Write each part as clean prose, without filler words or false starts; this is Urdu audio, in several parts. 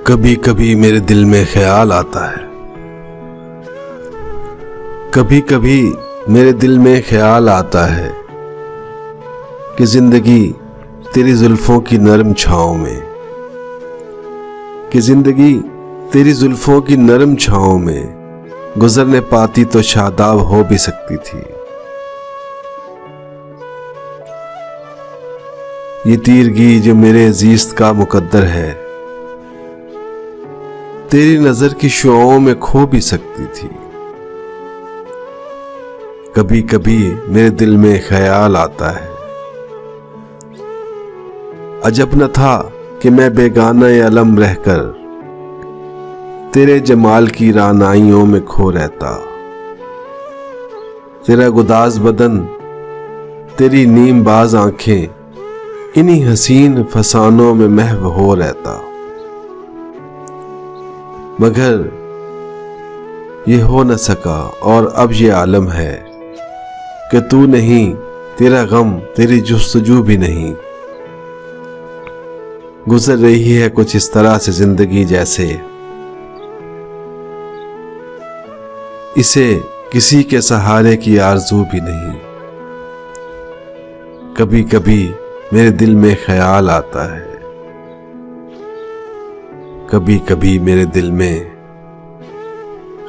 کبھی کبھی میرے دل میں خیال آتا ہے، کبھی کبھی میرے دل میں خیال آتا ہے کہ زندگی تیری زلفوں کی نرم چھاؤں میں، کہ زندگی تیری زلفوں کی نرم چھاؤں میں گزرنے پاتی تو شاداب ہو بھی سکتی تھی۔ یہ تیرگی جو میرے زیست کا مقدر ہے تیری نظر کی شعاعوں میں کھو بھی سکتی تھی۔ کبھی کبھی میرے دل میں خیال آتا ہے، عجب نہ تھا کہ میں بیگانہ علم رہ کر تیرے جمال کی رعنائیوں میں کھو رہتا، تیرا گداز بدن، تیری نیم باز آنکھیں، انہی حسین فسانوں میں محو ہو رہتا، مگر یہ ہو نہ سکا۔ اور اب یہ عالم ہے کہ تو نہیں، تیرا غم، تیری جستجو بھی نہیں۔ گزر رہی ہے کچھ اس طرح سے زندگی جیسے اسے کسی کے سہارے کی آرزو بھی نہیں۔ کبھی کبھی میرے دل میں خیال آتا ہے، کبھی کبھی میرے دل میں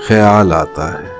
خیال آتا ہے۔